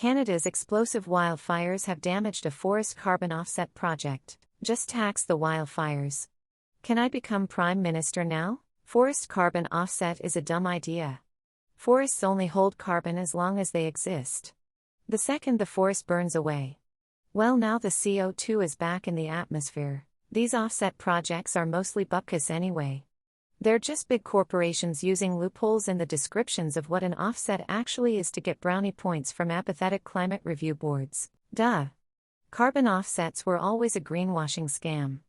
Canada's explosive wildfires have damaged a forest carbon offset project. Just tax the wildfires. Can I become Prime Minister now? Forest carbon offset is a dumb idea. Forests only hold carbon as long as they exist. The second the forest burns away, well, now the CO2 is back in the atmosphere. These offset projects are mostly bupkis anyway. They're just big corporations using loopholes in the descriptions of what an offset actually is to get brownie points from apathetic climate review boards. Duh. Carbon offsets were always a greenwashing scam.